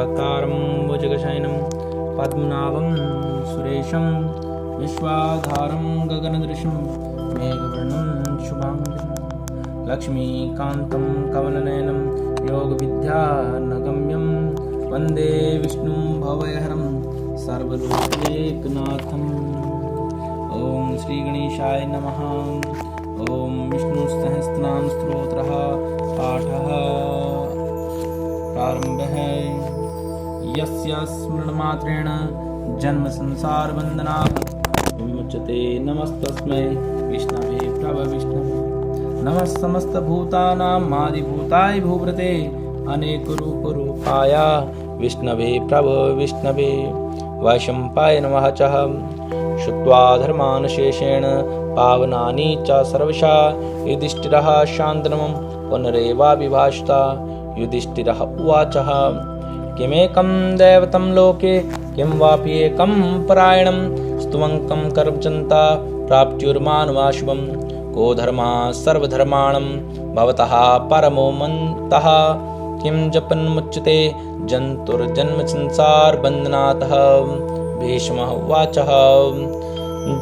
शुक्लाकारं भुजगशयनं पद्मनाभं सुरेशं विश्वाधारं गगनदृशं मेघवर्णं शुभांगं लक्ष्मीकान्तं कमलनयनं योगविद्यानगम्यं वन्दे विष्णुं भवयहरं सर्वलोकैकनाथम्। ओम श्री गणेशाय नमः। ओम विष्णुसहस्रनाम स्तोत्रः पाठः प्रारम्भः। यस्य स्मरणमात्रेण जन्म संसार बन्धनात् विमुच्यते नमस्तस्मै विष्णवे प्रभविष्णवे। नमः समस्तभूतानां आदिभूताय भूभृते अनेकरूपरूपाय विष्णवे प्रभविष्णवे। वैशम्पाय नमः च श्रुत्वा धर्मान् शेषेण पावनानि च सर्वशः युधिष्ठिरः शान्तनं पुनरेवाभिभाषत। युधिष्ठिरः उवाच किमेकं दैवतं लोके किं वापि एकं परायणं स्तुवङ्कं कर्मचन्ता प्राप्त्युर्मानवाशुभं। को धर्मः सर्वधर्माणां भवतः परमो मन्तः किं जपन्मुच्यते जन्तुर्जन्मसंसारबन्धनात्। भीष्मः उवाच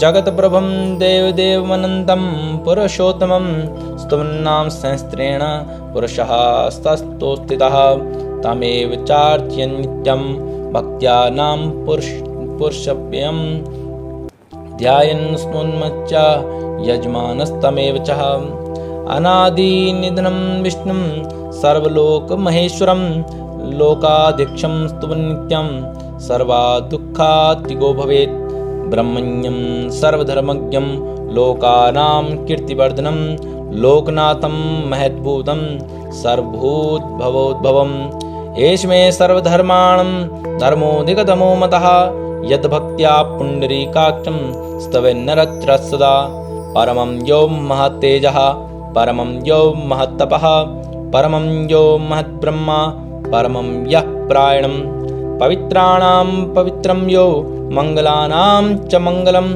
जगत्प्रभं देवदेवमनन्तं पुरुषोत्तमं स्तुवन्नाम सहस्रेण पुरुषः स्तुतितः तमेव चार्च्य नित्यं भक्त्या नाम पुरुषव्ययं ध्यायन् स्मृन्मच्च यजमानस्तमेव च। अनादिनिधनं विष्णुं सर्वलोकमहेश्वरं लोकाध्यक्षं स्तुवन्नित्यं सर्वदुःखातिगो भवेत्। ब्रह्मण्यं सर्वधर्मज्ञं लोकानां कीर्तिवर्धनं लोकनाथं महद्भूतं सर्वभूतभवोद्भवम्। एष मे सर्वधर्माणां धर्मोऽधिकतमो मतः यद्भक्त्या पुण्डरीकाक्षं स्तवेन्नरत्र सदा। परमं यो महत्तेजः परमं यो महत्तपः परमं यो महद्ब्रह्मा परमं यः परायणं। पवित्राणां पवित्रं यो मंगलानां च मंगलं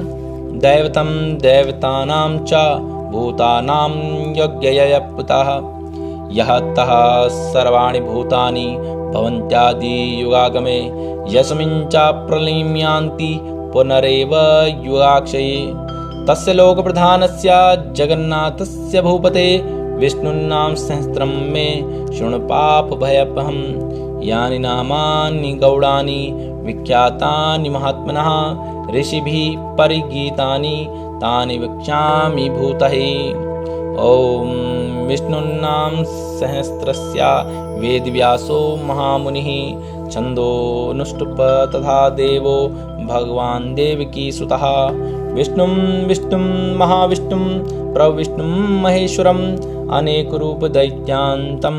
दैवतं दैवतानां च भूतानां योग्ययपुतः। यः तः सर्वाणि भूतानि भवन्त्यादियुगागमे यस्मिन् च प्रलयं यान्ति पुनरेव युगाक्षये। तस्य लोकप्रधानस्य जगन्नाथस्य भूपते विष्णुनाम सहस्रं मे शृणु पापभयपहम्। यानि नामानि गौडानि विख्यातानि महात्मनः ऋषिभिः परिगीतानि तानि वक्ष्यामि भूतये। ॐ विष्णुनाम सहस्रस्य वेदव्यासो महामुनिः छन्दोनुष्टुप तथा देवो भगवान् देवकीसुतः। विष्णुं विष्णुं महाविष्णुं प्रविष्णुं महेश्वरम् अनेकरूपदैत्यान्तं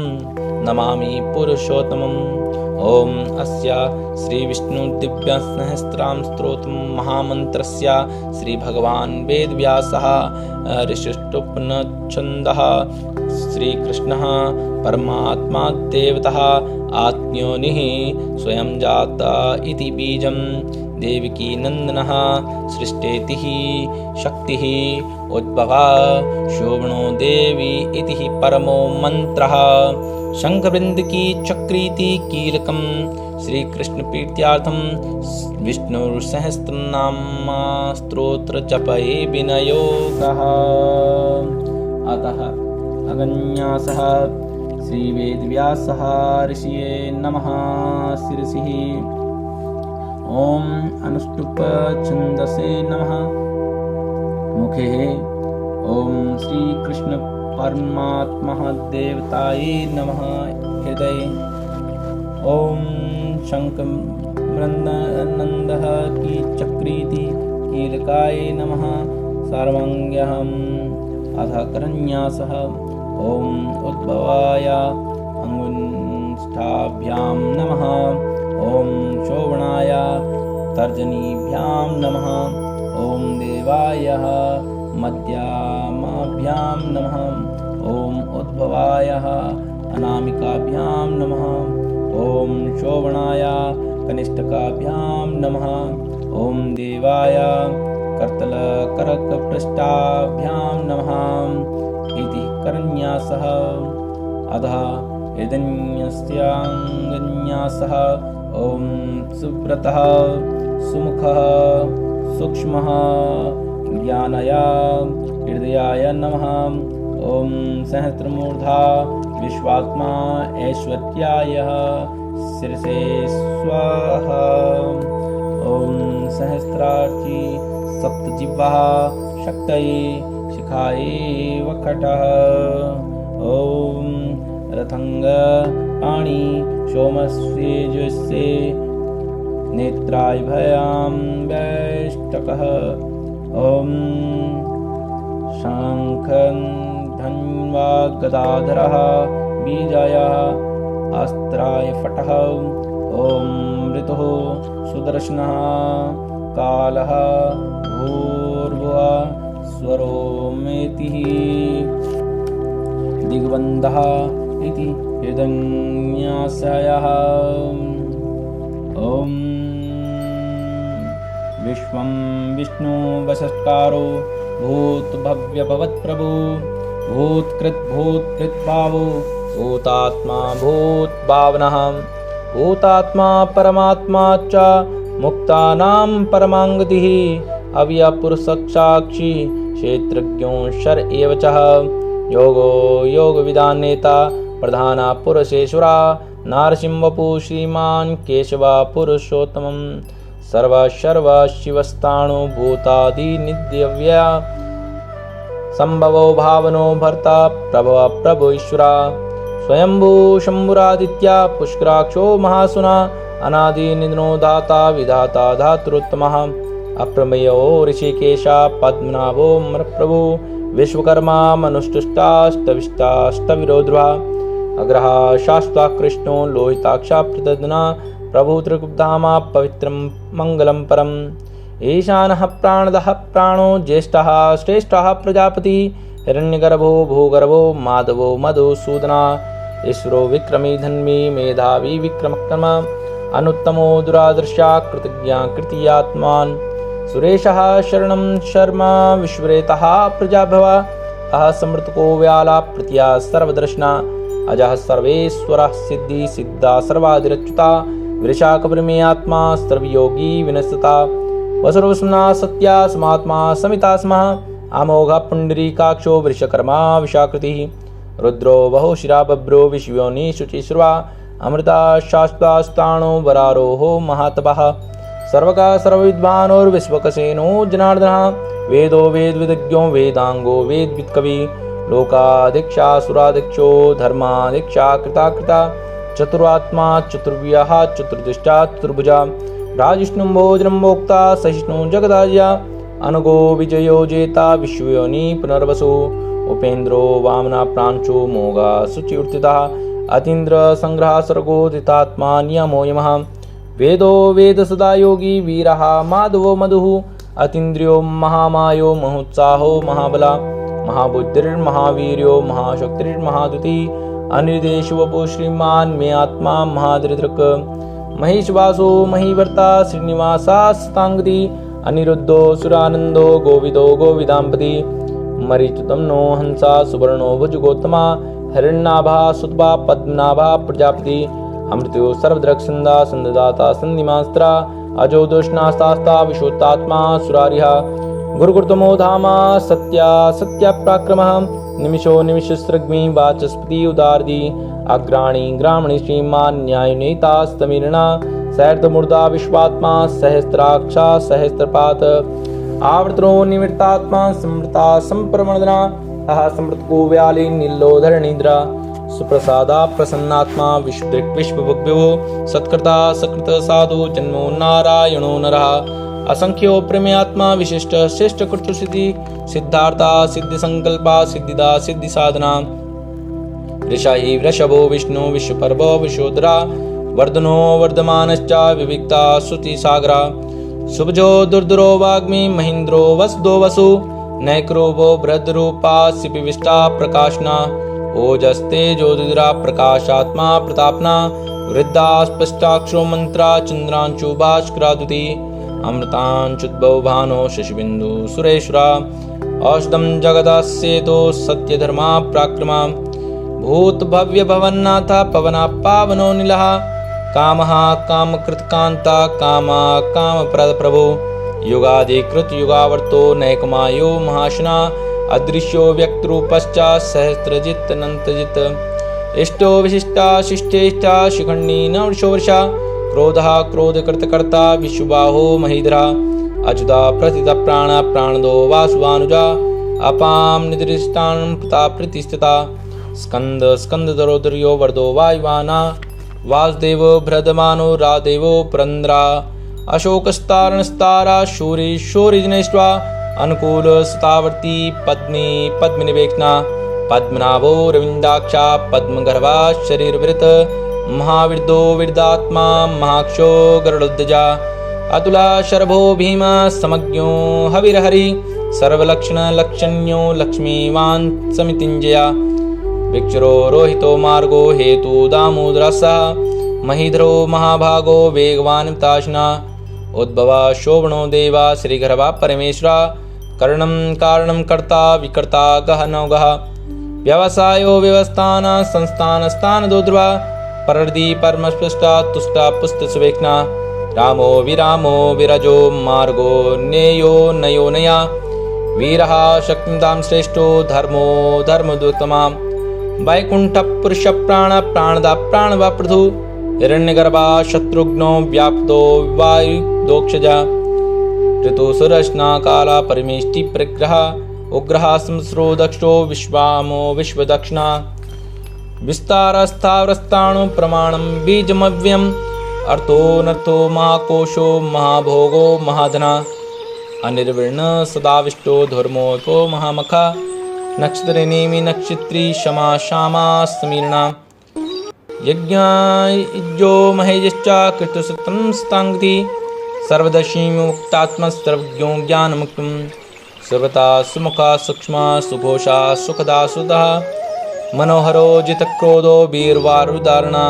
नमामि पुरुषोत्तमम्। ओम अस्य श्री विष्णु दिव्य सहस्राम स्तोत्रम महामंत्रस्य श्री भगवान वेदव्यासः ऋषिष्टुपनिषन्दः श्री कृष्णः परमात्मा देवतः आत्मयोनिः स्वयं जाता इति बीजं देवकी नंदनः सृष्टेतिः शक्तिः उद्भवा शोभनो देवी इति परमो मंत्रः। शंखवृंद की चक्रीति कीलकं श्री कृष्ण प्रीत्यार्थं विष्णु सहस्रनाम स्तोत्र जपये विनयोगः। अतः अगन्यासः श्री वेदव्यासः ऋषिये नमः शिरसिः। ओम अनुष्टुप छंदसे नमः मुखे। ओम श्री कृष्ण परमात्मा देवताये नमः हृदये। ओम शंखवृन्दनन्दः की चक्रीति कीलकाय नमः सर्वाङ्ग्यहम्। अथ करन्यासः ओम उद्भवाय अंगुष्ठाभ्यां नमः। ओम शोभनाय तर्जनीभ्यां नमः। ओम देवाय मध्यामाभ्यां नमः। ओम उद्भवाय अनामिकाभ्यां नमः। ओम शोभनाय कनिष्ठकाभ्यां नमः। ओम देवाय करतलकरकपृष्ठाभ्यां नमः इति करन्यासः। अधः यदन्यस्याङ्गन्यासः ॐ सुव्रतः सुमुखः सूक्ष्मः ज्ञानाय हृदयाय नमः। ॐ सहस्रमूर्धा विश्वात्मा ऐश्वर्याय शिरसे स्वाहा। ॐ सहस्रार्ची सप्तजिह्वा शक्तये शिखायै वक्रतुण्डः। ॐ रथंग पाणि सोमस्वेजसे नेत्राय भयां वैष्टकः। ॐ शङ्खं धन्वा गदाधरः बीजाय अस्त्राय फटः। ॐ ऋतुः सुदर्शनः कालः भूर्भुवः स्वरोमेतिः दिग्बन्धः इति हृदन्यासयः। ॐ विश्वं विष्णु वषट्कारो भूतभव्यभवत्प्रभु भूत्कृद्भावो भूतात्मा भूतभावनः भूतात्मा परमात्मा च मुक्तानां परमांगतिः अव्ययपुरुषसाक्षी क्षेत्रज्ञो शर एव च योगो योगविदान् नेता प्रधान पुरुषेश्वरा नारसिंहवपु श्रीमान् केशव पुरुषोत्तमं सर्व शिवस्थाणु भूतादिनिध्यव्यय संभवो भावनो भर्ता प्रभव प्रभु ईश्वरा स्वयंभू शंभुरादित्य पुष्कराक्षो महासुना अनादि निधनो दाता विधाता धातृत्तमः अप्रमेयो ऋषिकेशा पद्मनाभो प्रभु विश्वकर्मा मनुष्टुष्टाष्टविष्टाष्टविरोध्वा अग्रह शाश्वता कृष्णो लोहिताक्षा प्रदना प्रभु त्रिकुब्धामा पवित्रं मंगलम परम ईशानः प्राणदः प्राणो ज्येष्ठः श्रेष्ठः प्रजापति हिरण्यगर्भो भूगर्भो माधवो मधुसूदना ईश्वरो विक्रमी धन्वी मेधावी विक्रमक्रम अनुत्तमो दुरादर्शा कृतज्ञा कृतियात्मान् सुरेशः शरणं शर्मा विश्वरेतः प्रजाभव अह समृतको व्याला प्रत्या सर्वदर्शना अजः सर्वेश्वरः सिद्धि सिद्धा सर्वादिरच्युता वृषाकब्रमे आत्मा सर्वयोगी विनस्तता वसुरवसुना सत्या समात्मा समिता स्मः अमोघ पुण्डरीकाक्षो वृषकर्मा विशाकृतिः रुद्रो बहुशिरा बभ्रो विश्वयोनि शुचिश्रवा अमृता शाश्वतास्ताणो वरारोहो महातपः सर्वका सर्वविद्वानोर्विश्वकसेनो जनार्दनः वेदो वेदविदज्ञो वेदांगो वेदवित्कवि लोकादीक्षा सुरादीक्षो धर्मादीक्षा कृता चतुरात्मा चतुर्व्यः चतुर्दृष्टा चतुर्भुजा राजिष्णुभोजनं भोक्ता सहिष्णु जगदाज्या अनुगो विजयो जेता विश्वयोनि पुनर्वसु उपेन्द्रो वामना प्रांशो मोगा शुचिर्थितः अतीन्द्र संग्रह सर्गोदितात्मा नियमो यमः वेदो वेद सदा योगी वीरः माधवो मधुः अतीन्द्रियो महामायो महोत्साहो महाबला महाबुद्धिर्महावीर्यो महाशक्तिर्महादुति अनिर्देशवपु श्रीमान् मे आत्मा महादृदृक् महेशवासो महीवर्ता श्रीनिवासा सतांगति अनिरुद्धो सुरानंदो गोविदो गोविदाम्पति मरीचुतम नो हंसा सुवर्णो भुजगोत्तमा हिरण्यनाभा सुतभा पद्मनाभा प्रजापति अमृत्यो सर्वद्रक्षन्दा संदाता संधिमास्त्रा अजो दोषनास्तास्ता विशोत्तात्मा सुरारिहा गुरुकृतमो धामा सत्या सत्यापराक्रमः निमिषो निमिषस्रग्मि वाचस्पति उदारदी अग्राणी ग्रामणी श्रीमान् न्यायनेतास्तमीर्णा सहस्रमूर्धा विश्वात्मा सहस्राक्षा सहस्रपात आवर्तनो निवृत्तात्मा समृता संप्रमणना अह समृतको व्याली नीलोधर निद्रा सुप्रसादा प्रसन्नात्मा विश्वदृक् विश्वभुग्भ्यो सत्कृता सकृत साधु जन्मो नारायणो नरः असंख्यो प्रेमयात्मा विशिष्ट श्रेष्ठ कृतुसिद्धि सिद्धार्था सिद्धि संकल्पा सिद्धिदा सिद्धि साधना ऋषाहि वृषभो विष्णु विश्वपर्वो विश्वोदरा वर्धनो वर्धमानश्च विविक्ता श्रुति सागरा सुभजो दुर्धरो वाग्मी महीन्द्रो वसुदो वसु नैक्रोभो बृहद्रूपा सिपिविष्टा प्रकाशना ओजस्ते ज्योतिद्रा प्रकाशात्मा प्रतापना वृद्धा स्पष्टाक्षरो मंत्रा चंद्रांशु भास्करादुति अमृतांशुद्भव भानो शशिबिंदु सुरेश्वरा औषधम जगदास्येतो सत्यधर्मा पराक्रमा भूत भव्य भवन्नाथ पवना पावनो नीलः कामः कामकृतकान्ता कामा कामप्रदप्रभो युगादिकृत युगावर्तो नैकमायो महाशना अदृश्यो व्यक्तरूपश्च सहस्रजित् अनन्तजित् इष्टो विशिष्टा शिष्टेष्टा शिखण्डी नवशोर्षा क्रोधः क्रोधकृतकर्ता विश्वबाहो महीधरा अच्युता प्रतिता प्राण प्राणदो वासुवानुजा अपां निद्रिष्टान् पिता प्रतिष्ठिता स्कंद स्कंदधरोधर्यो वरदो वायुवाना वासुदेव भ्रदमानो रादेवो पुरंद्रा अशोकस्तारणस्तारा शूरी शूरिजनेष्ट्वा अनुकूल सुतावर्ती पद्मी पद्मिनिवेक्षना पद्मनाभो रविंदाक्षा पद्मगर्भा शरीरवृत महावीर्दो विरदात्मा महाक्षो गरुडध्वजा अतुला शरभो भीमा समज्ञो हविर्हरि सर्वलक्षण लक्षण्यो लक्ष्मीवान् समितिञ्जया विक्षरो रोहितो मार्गो हेतु दामोदरसा महीधरो महाभागो वेगवान् ताशना उद्भवा शोभनो देवा श्रीगर्भा परमेश्वरा कर्णं कारणं कर्ता विकर्ता गह नौगः व्यवसायो व्यवस्थान संस्थान स्थान दोद्रवा परर्दी परमस्पृष्टा तुष्टा पुष्ट सुवेक्षना रामो विरजो मार्गो नेयो नयो नया वीरः शक्तिदां श्रेष्ठो धर्मो धर्मदुत्तमा वैकुंठ पुरुष प्राण प्राणदा प्राणवा पृथु हिरण्यगर्भा शत्रुघ्नो व्याप्तो वायुदोक्षजा ऋतुसुरश्ना काला परमेष्टि परिग्रह उग्रः संस्रो दक्षो विश्वामो विश्वदक्षिणा विस्तारस्थावरस्ताणु प्रमाणं बीजमव्यम् अर्थो नर्थो महाकोशो महाभोगो महाधना अनिर्वर्ण सदाविष्टो धर्मोपो महामखा नक्षत्रेनेमि नक्षत्री क्षमा श्यामा समीरणा यज्ञो महेयश्च कृतसुतं स्ताङ्गति सर्वदर्शी मुक्तात्मा सर्वज्ञो ज्ञानमुक्तं सर्वता सुमुखा सूक्ष्मा सुघोषा सुखदा सुधा मनोहरो जितक्रोधो वीरवारुदारणा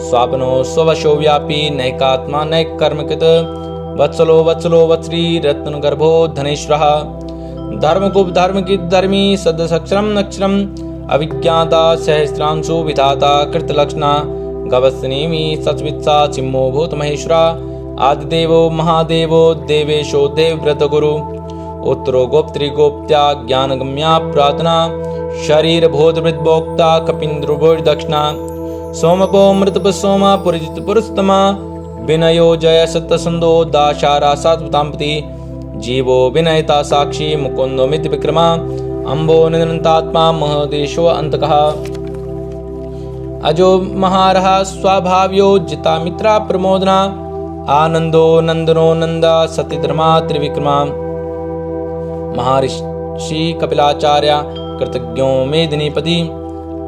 स्वापनो स्ववशो व्यापी नैकात्मा नैकर्मकृत वत्सलो वत्सलो वत्सरी रत्नगर्भो धनेश्वरः धर्मगुप्त धर्मकृत धर्मी सदसक्षरम नक्षरम अविज्ञाता सहस्रांशु विधाता कृतलक्षणा गवस्नेमी सचवित्सा चिम्मो भूतमहेश्वरा आदिदेवो महादेवो देवेशो देवव्रतगुरु उत्तरो गोप्त्री गोप्त्या ज्ञानगम्या प्रार्थना शरीर भोधवृद्भोक्ता कपिन्द्रुभोर्दक्षिणा सोमपो मृतप सोमा पुरजित पुरुषतमा विनयो जय सत्यसंदो दाशारा सात्वतांपति जीवो विनयता साक्षी मुकुंदो मित्र विक्रमा अंबो निरंतात्मा महदेशो अंतकः अजो महारः स्वाभाव्यो जिता मित्रा प्रमोदना आनंदो नंदनो नंदा सत्यधर्मा त्रिविक्रमा महर्षि कपिलाचार्य कृतज्ञो मेदिनीपति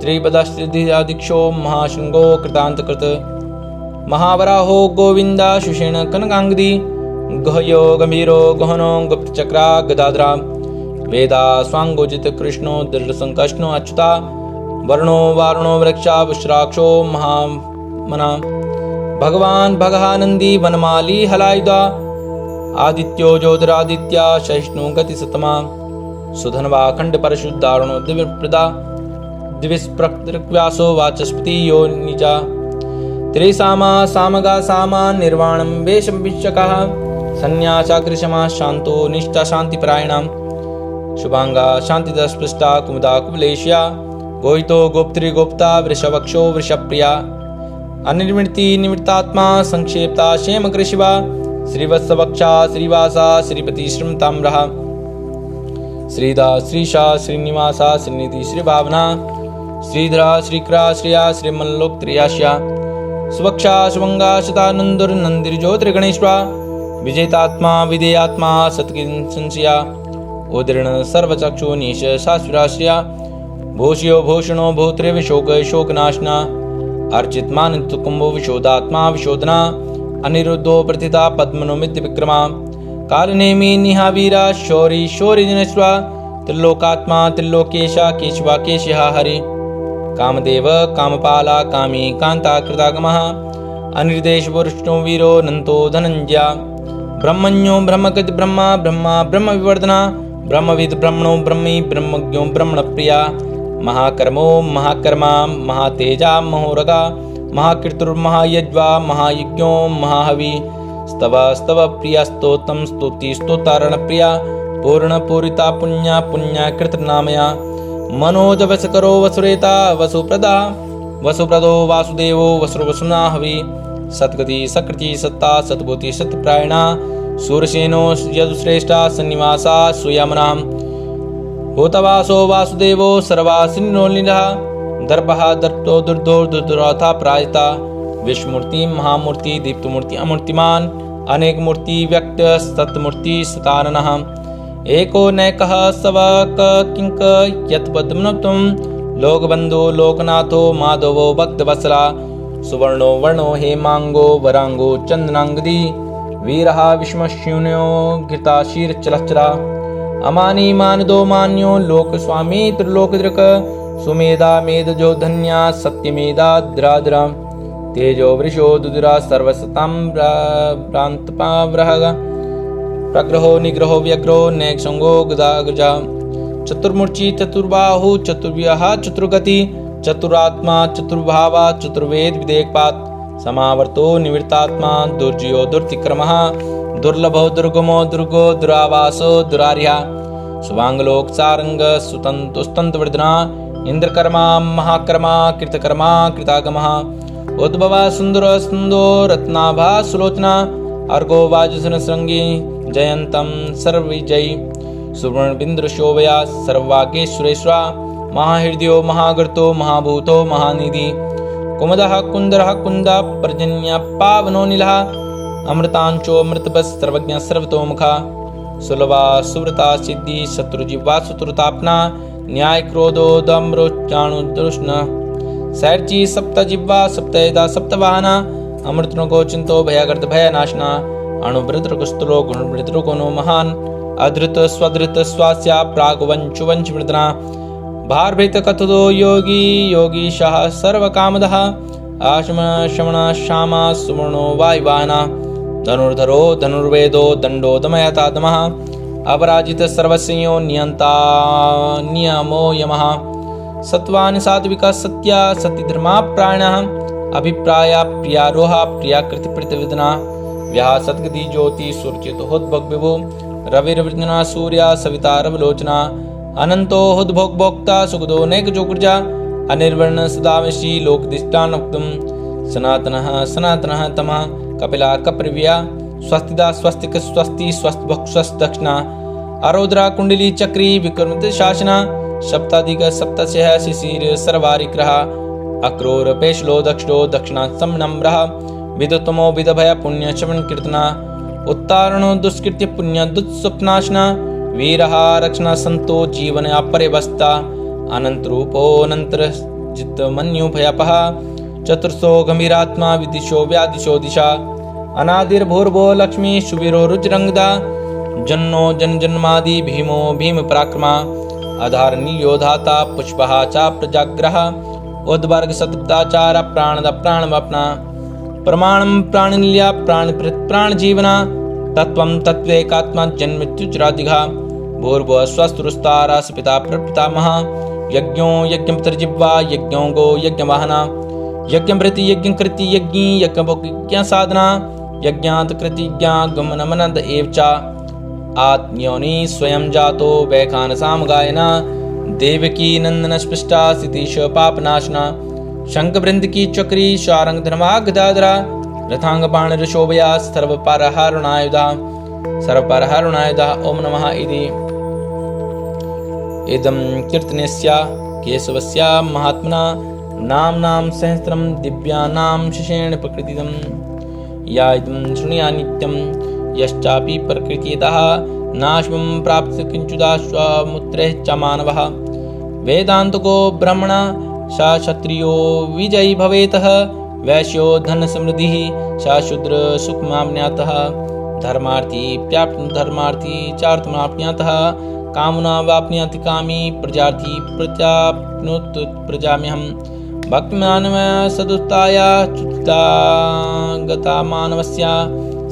त्रिपदादिक्षो महाशृंगो कृतांतकृत महावराहो गोविंदा सुषेण कनकांगदी गहयो गंभीरो गहनो गुप्तचक्रा गदाधरा वेदा स्वांगोजित कृष्णो दृढ़संकष्णो अच्युता वर्णो वारुणो वृक्षा विश्राक्षो महामना भगवान भगानंदी वनमाली हलायुधा आदित्यो ज्योतिरादित्या सहिष्णु गतिसतमा सुधनवा खंड परशुद्धारणो दिव्यप्रदा दिविस्प्रक्व्यासो वाचस्पति यो निजा त्रिसामा सामगा सामा निर्वाणं वेशं विश्वकः संन्यासा कृशमा शांतो निष्ठा शांतिपरायणा शुभांगा शांतिदस्पृष्टा कुमुदा कुबलेशिया गोहितो गोप्त्री गोप्ता वृषवक्षो वृषप्रिया अनिर्वृत्ति निवृत्तात्मा संक्षेप्ता क्षेम कृशिवा श्रीवत्सवक्षा श्रीवासा श्रीपति श्रीमताम्रः श्रीदा श्रीशा श्रीनिवासा श्रीनिधि श्रीभावना श्रीधरा श्रीक्रा श्रिया श्रीमल्लोक्त्रियाश्या सुवक्षा शुभंगा शतानंदुर्नंदिर्ज्योतिर्गणेश्वरा विजेतात्मा विधेयात्मा सत्किंसंशया उदीर्ण सर्वचक्षुनीश शाश्वराश्रिया भूष्यो भूषणो भूत्रिविशोक शोकनाशना अर्चित मानित कुंभो विशोदात्मा विशोधना अनिरुद्धो प्रथिता पद्मनोमित विक्रमा कालनेमी निहावीरा शौरी शौरिजनेश्वरा त्रिलोकात्मा त्रिलोकेशा केशवा केशिहा हरि कामदेव कामपाला कामी कांता कृतागमः अनिर्देश वरुष्णो वीरो नंतो धनंजया ब्रह्मण्यो ब्रह्मकृत ब्रह्मा ब्रह्मा ब्रह्म विवर्धना ब्रह्मविद ब्रह्मणो ब्रह्मी ब्रह्मज्ञो ब्रह्मण प्रिया महाकर्मो महाकर्मा महातेजा महोरगा महाकीर्तुर्महायज्वा महायज्ञो महाहवि स्तव स्तव प्रिया स्तोत्रम स्तुति स्तोतारण प्रिया पूर्ण पूरिता पुण्या पुण्या कृतनामया मनोज वस करो वसुरेता वसुप्रदा वसुप्रदो वासुदेवो वसुर्वसुना हवि सत्गति सकृति सत्ता सद्भूति सत्प्रायणा सूरसेनो यदुश्रेष्ठा सन्निवासा सुयमना होतवासो वासुदेवो सर्वासिनोलिनः दर्पः दर्पो दुर्दो दुर्दुराथा प्रायता विश्वमूर्ति महामूर्ति दीप्तमूर्ति अमूर्तिमान अनेक मूर्ति व्यक्त सतमूर्ति सताननः एको नैकः सवक किंक यत्पद्मनत्वं लोकबन्धो लोकनाथो माधवो भक्तवत्सला सुवर्णो वर्णो हेमांगो वरांगो चंदनांगदी वीरः विष्मशून्यो घृताशीरचलचला अमानी मानदो मान्यो लोकस्वामी त्रिलोकदृक् सुमेधा मेधजो धन्या सत्यमेधा द्राद्रा तेजो वृषो दुदुरा सर्वसतां भ्रान्तपावरः प्रग्रहो निग्रहो व्यग्रो नैक्षंगो गदागजा चतुर्मूर्ति चतुर्बाहु चतुर्व्यः चतुर्गति चतुरात्मा चतुर्भावा चतुर्वेद विदेकपात समावर्तो निवृत्तात्मा दुर्जयो दुर्तिक्रमः दुर्लभो दुर्गमो दुर्गो दुरावासो दुरार्या सुवांगलोक सारंग सुतंतुस्तंतवर्धना इंद्रकर्मा महाकर्मा कृतकर्मा कृतागमः उद्भवा सुंदर सुंदो रत्नाभा सुलोचना अर्गो वाजसन श्रृंगी जयंतम सर्वविजयी सुवर्णबिंद्र शोभया सर्ववागेश्वरेश्वरा महाहृदयो महागर्तो महाभूतो महानिधि कुमदः कुंदरः कुंदा पर्जन्य पावनो नीलः अमृतांचो अमृतबस सर्वज्ञ सर्वतोमुखा सुलभा सुव्रता सिद्धि शत्रुजिह्वा शत्रुतापना न्याय क्रोधो दम्रोच्चाणुदृष्ण सैर्ची सप्तजिह्वा सप्तयदा सप्तवाहना अमृतनको चिंतो भयागर्त भयनाशना अणुभृतृकुस्तुलो गुणभृतृकोनो महान अधृत स्वधृत स्वास्या प्रागवंचु वंच मृदना भारभृत कथुदो योगी योगीशः सर्वकामदः आशम शमन श्यामा सुवर्णो वायुवाहना धनुर्धरो धनुर्वेदो दंडो दमयता दमः अपराजित सर्वस्यो नियंता नियमो यमः सत्वानि सात्विका सत्या सत्यधर्मा प्राणः अभिप्राया प्रियारोहा प्रियाकृति प्रतिविदना व्याह सद्गति ज्योति सूर्यचितोद्भग विभो रविर्वृजना सूर्या सविता रवलोचना अनंतो हुद्भोग भोक्ता सुखदो नैक जोगुर्जा अनिर्वर्ण सदावशी लोकदिष्टानक्तुम सनातनः सनातनः तमः कपिला कप्रव्या स्वस्तिदा स्वस्तिक स्वस्ति स्वस्तिभक् स्वस्ति आरोद्रा कुंडली चक्री विक्रमित शासना सप्ताधिक सप्तशः शिशिर सर्वारिक्रः अक्रूर पेशलो दक्षिणो दक्षिणा समनम्रः विदुतमो विदभय पुण्य श्रवण कीर्तना उत्तारणो दुष्कृत्य पुण्य दुःस्वप्नाशना वीरः रक्षण संतो जीवन अपरिवस्ता अनंत रूपो अनंतर जित मन्यु भयपः चतुर्सो गंभीरात्मा विदिशो व्यादिशो दिशा अनादिर्भूर्भो लक्ष्मी सुवीरो रुचिरंगदा जन्नो जन जन्मादि भीमो भीम पराक्रमा अधारणीयो धाता पुष्पः च प्रजाग्रह उद्वर्ग सतताचार प्राणद प्राणवप्ना प्रमाणम प्राणिल्या प्राण जीवना तत्वं तत्वेकात्मा जन्मत्युचरादिघा भूर्भुव स्वस्तुस्तारास पिता प्रपितामह यज्ञो यज्ञपितर्जिह्वा यज्ञो गो यज्ञवाहना यज्ञभृति यज्ञकृति यज्ञी यज्ञभोग्य साधना यज्ञात कृतिज्ञा गमनमनद एव च आत्म्योनि स्वयं जातो वैखानसाम गायना देवकी नंदन स्पृष्टा सितीश पापनाशना शंखवृंद की चक्री शारंग धर्मागदादरा रथांग बाण ऋषोभया सर्वपरहरुणायुधा ओम नमः इति इदं कीर्तनस्य केशवस्य महात्मना नाम्नां सहस्रं दिव्यानां शिशेण प्रकृतितं या इदं शृणुया नित्यं यश्चापि प्रकृतितः नाशं प्राप्त किंचिदाश्वमुत्रे च मानवः वेदान्तको ब्रह्मणा सा क्षत्रियो विजयी भवेतः वैश्यो धन समृद्धिः सा शूद्र सुखमाप्नुयातः धर्मार्थी प्राप्त धर्मार्थी चार्थमाप्नुयातः कामना वाप्नुयाति कामी प्रजार्थी प्रत्याप्नोत प्रजाम्यहं भक्तिमानवया सदुत्ताया च्युतागता मानवस्य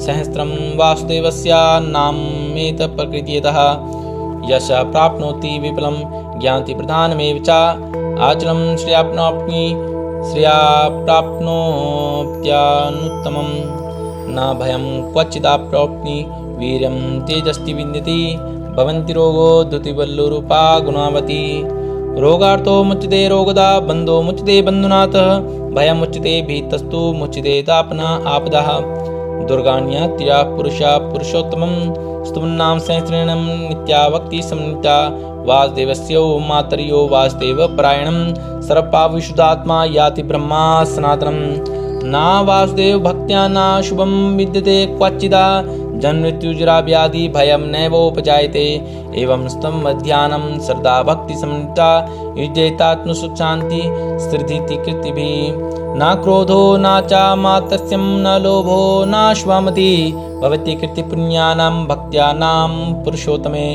सहस्रं वासुदेवस्य नामेत प्रकृत्यतः यश प्राप्नोति विपुलं ज्ञाति प्रधानमेव च आचलं श्रेयाप्नोति श्रिया प्राप्नोत्यानुत्तमं न भयं क्वचिदाप्नोति वीर्यं तेजस्ति विन्दति भवन्ति रोगो धृतिवल्लुरूपा गुणावती रोगार्थो मुच्यते रोगदा बन्धो मुच्यते बन्धुनाथः भयमुच्यते भीतस्तु मुच्यते दापना आपदः दुर्गाण्यत्या पुरुषा पुरुषोत्तमं स्तुमन्नाम सहस्रेणं नित्या भक्ति समन्विता वासुदेवस्य मातर्यो वासुदेव परायणं सर्वपापविशुद्धात्मा याति ब्रह्मा सनातनं ना वासुदेव भक्त्या ना शुभं विद्यते क्वचिदा जन्ममृत्युजरा व्याधि भयं नैवोपजायते एवं स्तम ध्यानं श्रद्धा भक्ति समन्विता युज्येतात्मसुख शान्ति स्थितिः कृतिभिः न क्रोधो न च मात्स्यं न लोभो न श्वामति भवति कृतिपुण्यानां भक्त्यानां पुरुषोत्तमे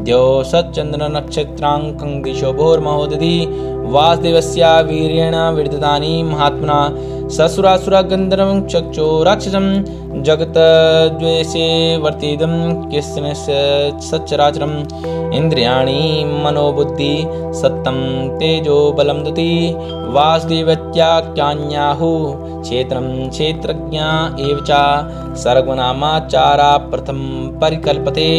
द्यौ सच्चन्द्र नक्षत्राङ्कं दिशो भोर्महोदधि वासुदेवस्य वीर्येण विदधानि महात्मना ससुरासुरा गन्धर्वं चक्षो राक्षसं जगतद्वेषे वर्तिदं कृष्ण सच्चराचरम् इन्द्रियाणि मनोबुद्धि सत्तं तेजो बलं दुति वासुदेवत्याख्यान्याहु क्षेत्रं क्षेत्रज्ञा एव च सर्वनामाचारा प्रथम परिकल्पते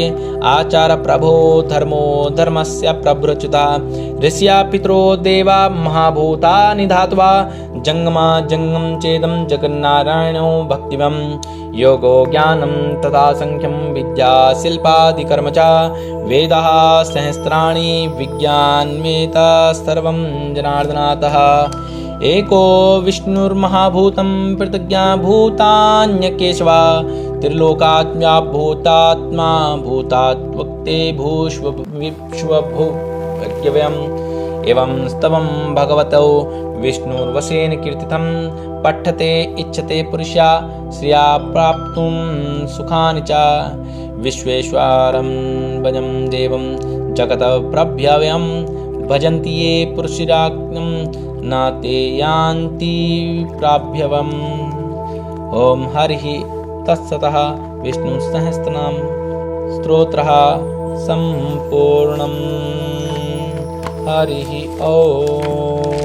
आचार प्रभो धर्मो धर्मस्य प्रभृच्युता ऋषिया पितरो देवा महाभूता निधात्वा जंगमा जंगम चेदं जगन्नारायणो भक्तिवं योगो ज्ञानं तथा संख्यं विद्या शिल्पादिकर्म च वेदाः सहस्राणि विज्ञानमेता सर्वं जनार्दनातः एको विष्णुर्महाभूतं पृथग्ज्ञा भूतान्यकेशवा त्रिलोकात्म्या भूतात्मा भूतात्वक्ते भूष्वभुव्यव्यम् एवं स्तवं भगवतो विष्णुर्वशेन कीर्तितं पठ्यते इच्छते पुरुषा श्रिया प्राप्तुं सुखानि च विश्वेश्वरं भजं देवं जगत्प्रभ्यव्यं भजन्ति ये पुरुषराज्ञं न ते यान्ति प्राभ्यवम् ॐ हरिः तत्सतः विष्णुसहस्रनाम स्तोत्रः सम्पूर्णम् हरिः ॐ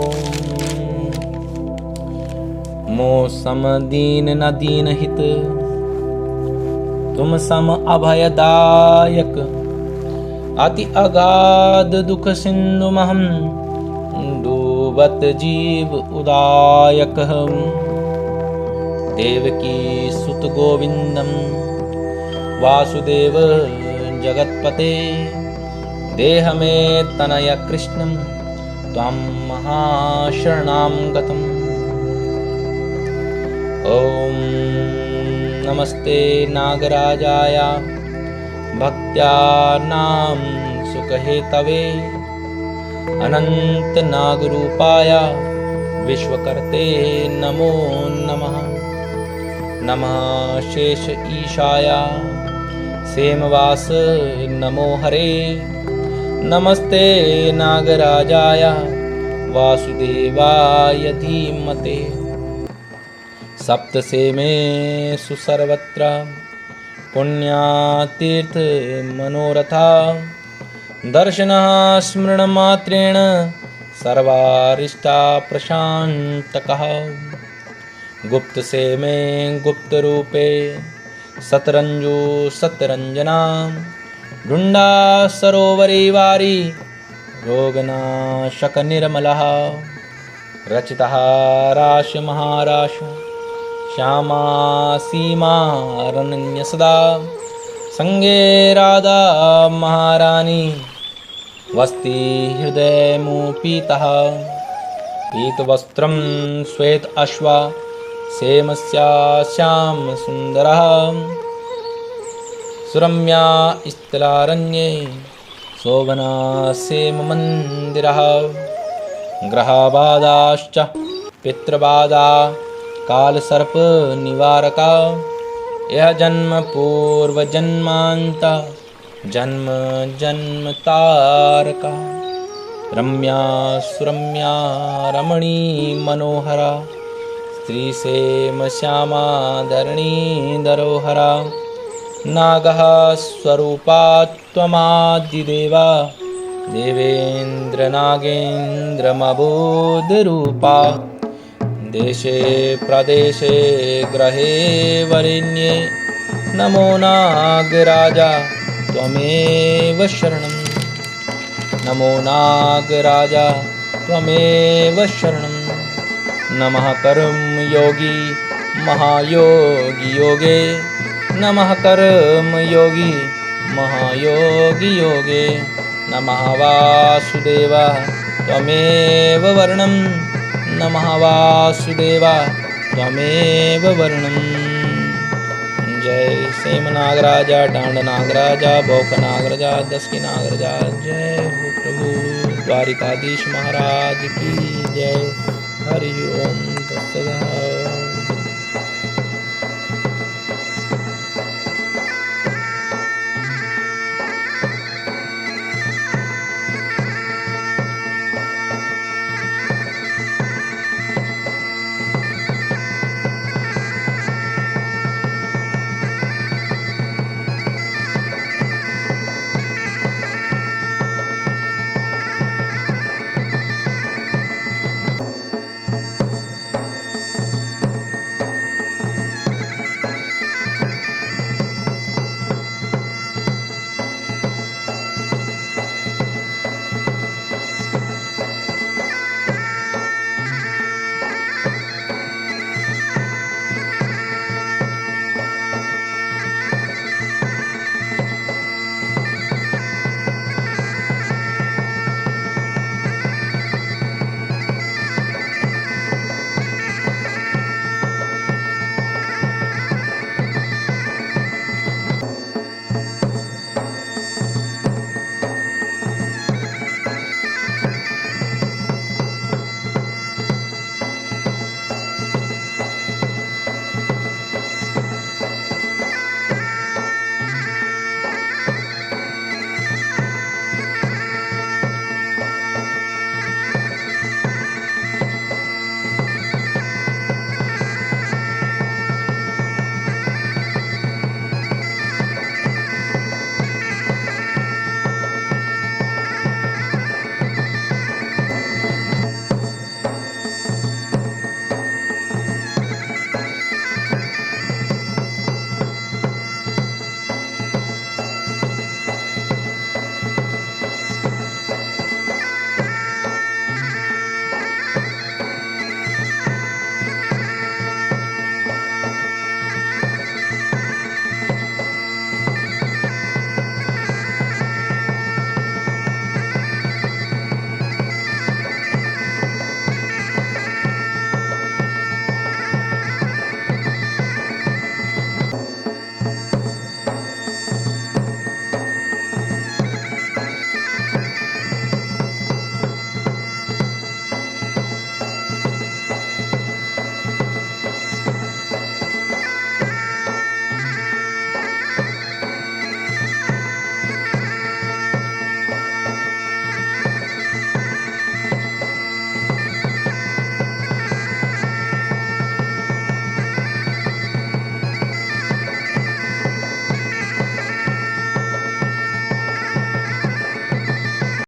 मो समदीन न दीनहित तुम सम अभयदायक अति अगाध दुख सिंधुमहं डूबत जीव उदायक देवकी सुत गोविंदम वासुदेव जगत्पते देह में तनय कृष्णं त्वां महाशरणां गतम् ॐ नमस्ते नागराजाय भक्त्यानां सुखहेतवे अनंत नागरूपाय विश्वकर्ते नमो नमः नमः शेष ईशाय सेमवास नमो हरे नमस्ते नागराजाय वासुदेवाय धीमते सप्तसेमे सुसर्वत्र पुण्यातीर्थ मनोरथा दर्शनः स्मरणमात्रेण सर्वारिष्टा प्रशान्तकः गुप्तसेमे गुप्तरूपे सतरंजो सतरंजना ढुंडा सरोवरे वारी रोगनाशक निर्मलः रचितः राश महाराश श्यामा सीमा रनन्य सदा संगे राधा महारानी वस्ति हृदय मुपीतः पीतवस्त्रं श्वेत अश्वा सेमस्या श्याम सुंदरः सुरम्या स्थलारण्ये शोभना सेम मंदिरः ग्रहबाधाश्च पितृबाधा कालसर्प निवारका यह जन्म पूर्व जन्मांत जन्म जन्म तारका रम्या सुरम्या रमणी मनोहरा स्त्री सेम श्यामा धरणी धरोहरा नागः स्वरूपा त्वमादिदेवा देवेन्द्र नागेन्द्र मबोधरूपा देशे प्रदेशे ग्रहे वरेण्ये नमो नागराजा त्वमेव शरणं नमो नागराजा त्वमेव शरणं नमः कर्मयोगी महायोगी योगे नमः कर्मयोगी महायोगी योगे नमः वासुदेव त्वमेव वर्णं नमः वासुदेव त्वमेव वर्णं। जय सेम नागराजा डांड नागराजा बौख नागराजा दसकी नागराजा। जय हो प्रभु द्वारिकाधीश महाराज की जय। हरि ओम तत्सत।